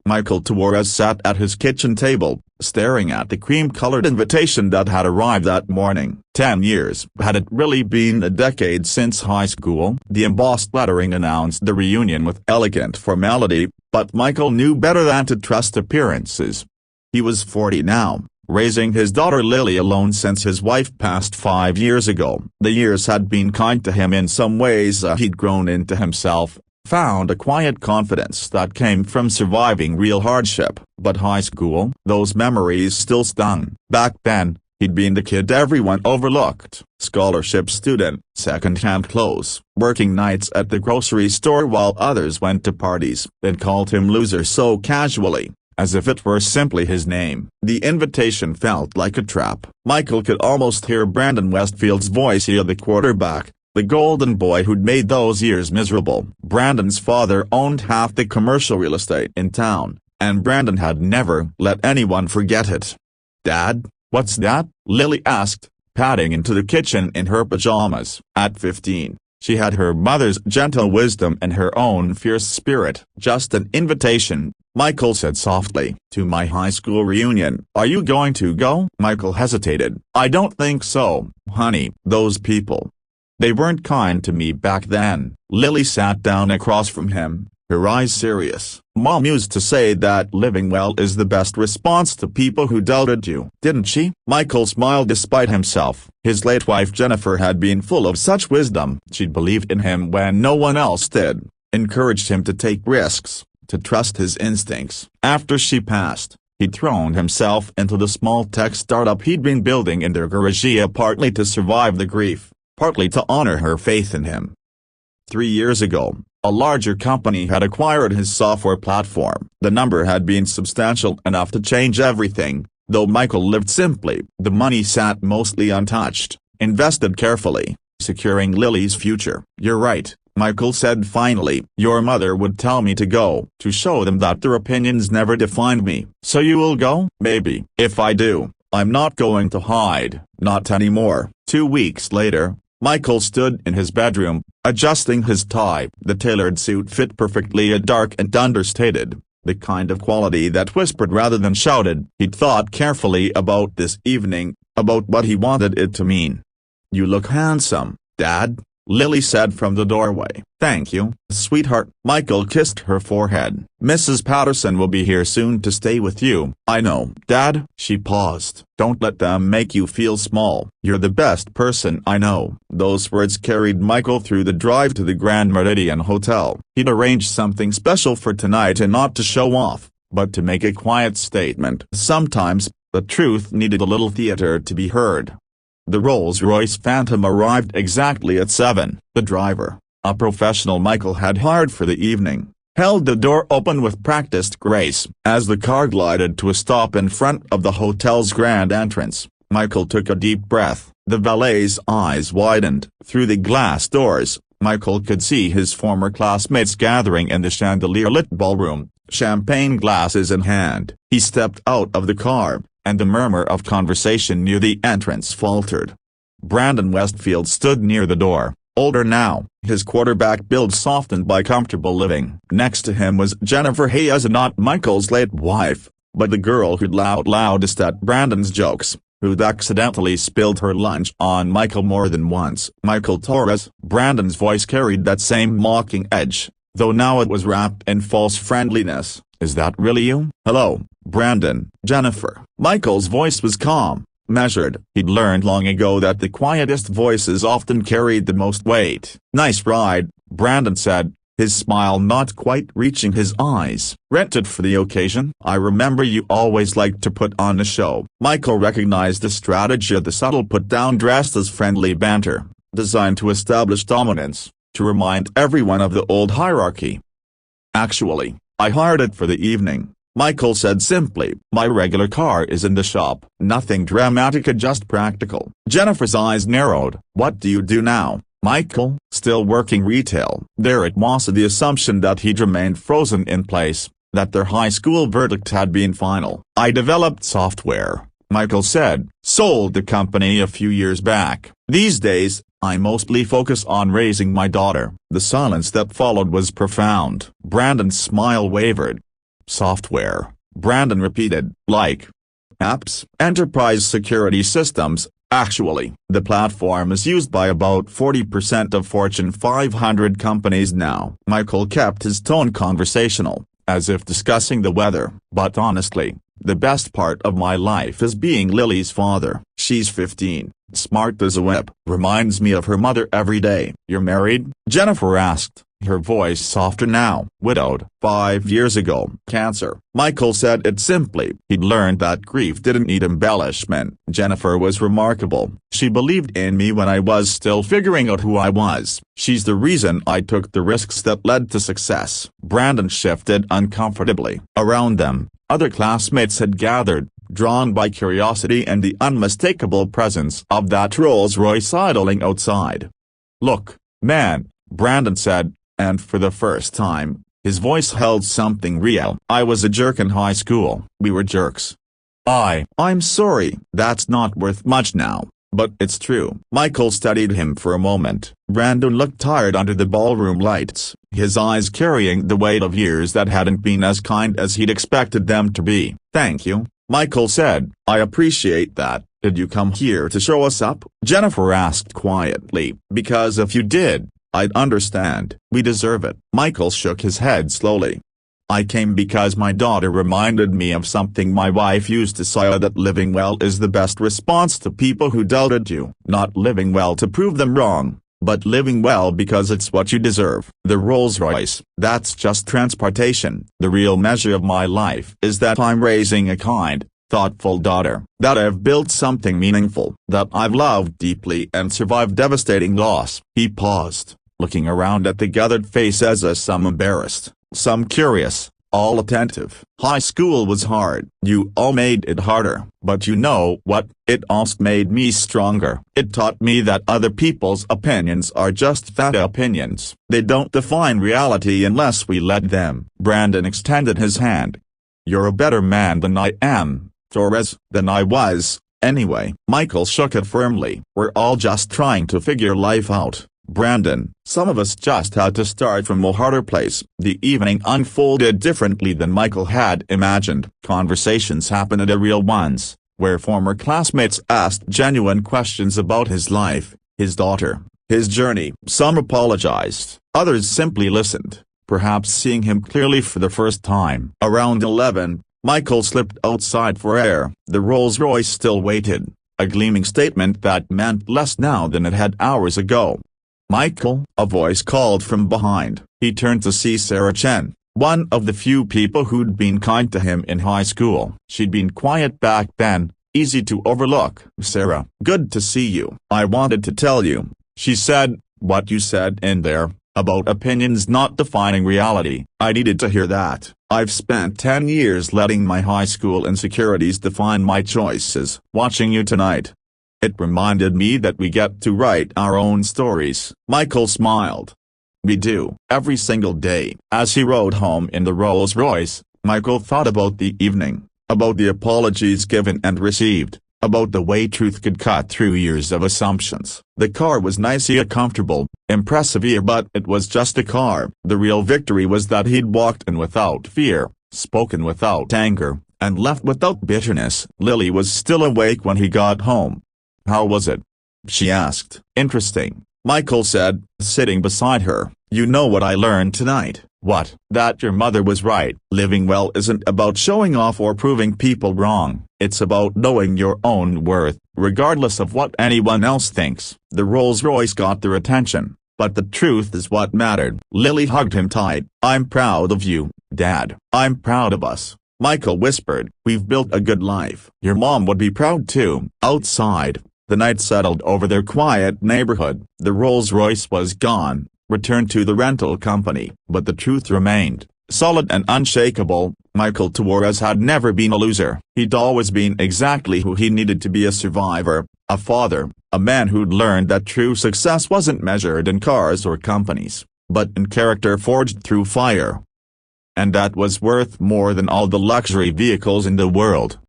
Michael Torres sat at his kitchen table, staring at the cream-colored invitation that had arrived that morning. 10 years. Had it really been a decade since high school? The embossed lettering announced the reunion with elegant formality, but Michael knew better than to trust appearances. He was 40 now, raising his daughter Lily alone since his wife passed 5 years ago. The years had been kind to him in some ways. He'd grown into himself, found a quiet confidence that came from surviving real hardship. But high school? Those memories still stung. Back then, he'd been the kid everyone overlooked. Scholarship student, second-hand clothes, working nights at the grocery store while others went to parties. They'd called him loser so casually, as if it were simply his name. The invitation felt like a trap. Michael could almost hear Brandon Westfield's voice, the quarterback, the golden boy who'd made those years miserable. Brandon's father owned half the commercial real estate in town, and Brandon had never let anyone forget it. "Dad, what's that?" Lily asked, padding into the kitchen in her pajamas. At 15, she had her mother's gentle wisdom and her own fierce spirit. "Just an invitation," Michael said softly. "To my high school reunion." "Are you going to go?" Michael hesitated. "I don't think so, honey. Those people. They weren't kind to me back then." Lily sat down across from him, her eyes serious. "Mom used to say that living well is the best response to people who doubted you, didn't she?" Michael smiled despite himself. His late wife Jennifer had been full of such wisdom. She'd believed in him when no one else did, encouraged him to take risks, to trust his instincts. After she passed, he'd thrown himself into the small tech startup he'd been building in their garage, partly to survive the grief, partly to honor her faith in him. 3 years ago, a larger company had acquired his software platform. The number had been substantial enough to change everything. Though Michael lived simply, the money sat mostly untouched, invested carefully, securing Lily's future. "You're right," Michael said finally. "Your mother would tell me to go, to show them that their opinions never defined me." "So you will go?" "Maybe. If I do, I'm not going to hide, not anymore." 2 weeks later, Michael stood in his bedroom, adjusting his tie. The tailored suit fit perfectly, dark and understated, the kind of quality that whispered rather than shouted. He'd thought carefully about this evening, about what he wanted it to mean. "You look handsome, Dad," Lily said from the doorway. "Thank you, sweetheart." Michael kissed her forehead. "Mrs. Patterson will be here soon to stay with you." "I know, Dad." She paused. "Don't let them make you feel small. You're the best person I know." Those words carried Michael through the drive to the Grand Meridian Hotel. He'd arranged something special for tonight, and not to show off, but to make a quiet statement. Sometimes, the truth needed a little theater to be heard. The Rolls-Royce Phantom arrived exactly at 7. The driver, a professional Michael had hired for the evening, held the door open with practiced grace. As the car glided to a stop in front of the hotel's grand entrance, Michael took a deep breath. The valet's eyes widened. Through the glass doors, Michael could see his former classmates gathering in the chandelier-lit ballroom, champagne glasses in hand. He stepped out of the car, and the murmur of conversation near the entrance faltered. Brandon Westfield stood near the door, older now, his quarterback build softened by comfortable living. Next to him was Jennifer Hayes, not Michael's late wife, but the girl who'd laughed loudest at Brandon's jokes, who'd accidentally spilled her lunch on Michael more than once. "Michael Torres." Brandon's voice carried that same mocking edge, though now it was wrapped in false friendliness. "Is that really you?" "Hello, Brandon." "Jennifer." Michael's voice was calm, measured. He'd learned long ago that the quietest voices often carried the most weight. "Nice ride," Brandon said, his smile not quite reaching his eyes. "Rented for the occasion?" "I remember you always liked to put on a show." Michael recognized the strategy, the subtle put-down dressed as friendly banter, designed to establish dominance, to remind everyone of the old hierarchy. "Actually, I hired it for the evening," Michael said simply. "My regular car is in the shop." Nothing dramatic, just practical. Jennifer's eyes narrowed. "What do you do now, Michael?" "Still working retail." There it was, the assumption that he'd remained frozen in place, that their high school verdict had been final. "I developed software," Michael said. "Sold the company a few years back. These days, I mostly focus on raising my daughter." The silence that followed was profound. Brandon's smile wavered. Software, Brandon repeated. Like apps, enterprise security systems. Actually, the platform is used by about 40% of Fortune 500 companies now. Michael kept his tone conversational, as if discussing the weather. But honestly, the best part of my life is being Lily's father. She's 15, smart as a whip, reminds me of her mother every day. You're married? Jennifer asked, her voice softer now. Widowed. 5 years ago. Cancer. Michael said it simply. He'd learned that grief didn't need embellishment. Jennifer was remarkable. She believed in me when I was still figuring out who I was. She's the reason I took the risks that led to success. Brandon shifted uncomfortably. Around them, other classmates had gathered, drawn by curiosity and the unmistakable presence of that Rolls-Royce idling outside. Look, man, Brandon said, and for the first time, his voice held something real. I was a jerk in high school. We were jerks. I'm sorry. That's not worth much now, but it's true. Michael studied him for a moment. Brandon looked tired under the ballroom lights, his eyes carrying the weight of years that hadn't been as kind as he'd expected them to be. Thank you, Michael said. I appreciate that. Did you come here to show us up? Jennifer asked quietly. Because if you did, I'd understand. We deserve it. Michael shook his head slowly. I came because my daughter reminded me of something my wife used to say, that living well is the best response to people who doubted you. Not living well to prove them wrong, but living well because it's what you deserve. The Rolls-Royce, that's just transportation. The real measure of my life is that I'm raising a kind, thoughtful daughter, that I've built something meaningful, that I've loved deeply and survived devastating loss. He paused, looking around at the gathered faces, some embarrassed, some curious, all attentive. High school was hard. You all made it harder. But you know what? It also made me stronger. It taught me that other people's opinions are just that, opinions. They don't define reality unless we let them. Brandon extended his hand. You're a better man than I am, Torres. Than I was, anyway. Michael shook it firmly. We're all just trying to figure life out, Brandon. Some of us just had to start from a harder place. The evening unfolded differently than Michael had imagined. Conversations happened at real ones, where former classmates asked genuine questions about his life, his daughter, his journey. Some apologized, others simply listened, perhaps seeing him clearly for the first time. Around 11, Michael slipped outside for air. The Rolls-Royce still waited, a gleaming statement that meant less now than it had hours ago. Michael, a voice called from behind. He turned to see Sarah Chen, one of the few people who'd been kind to him in high school. She'd been quiet back then, easy to overlook. Sarah, good to see you. I wanted to tell you, she said, what you said in there, about opinions not defining reality. I needed to hear that. I've spent 10 years letting my high school insecurities define my choices. Watching you tonight, it reminded me that we get to write our own stories. Michael smiled. We do. Every single day. As he rode home in the Rolls-Royce, Michael thought about the evening, about the apologies given and received, about the way truth could cut through years of assumptions. The car was nice yet comfortable, impressive but it was just a car. The real victory was that he'd walked in without fear, spoken without anger, and left without bitterness. Lily was still awake when he got home. How was it? She asked. Interesting, Michael said, sitting beside her. You know what I learned tonight? What? That your mother was right. Living well isn't about showing off or proving people wrong. It's about knowing your own worth, regardless of what anyone else thinks. The Rolls-Royce got their attention, but the truth is what mattered. Lily hugged him tight. I'm proud of you, Dad. I'm proud of us, Michael whispered. We've built a good life. Your mom would be proud too. Outside, the night settled over their quiet neighborhood. The Rolls-Royce was gone, returned to the rental company, but the truth remained, solid and unshakable. Michael Torres had never been a loser. He'd always been exactly who he needed to be: a survivor, a father, a man who'd learned that true success wasn't measured in cars or companies, but in character forged through fire. And that was worth more than all the luxury vehicles in the world.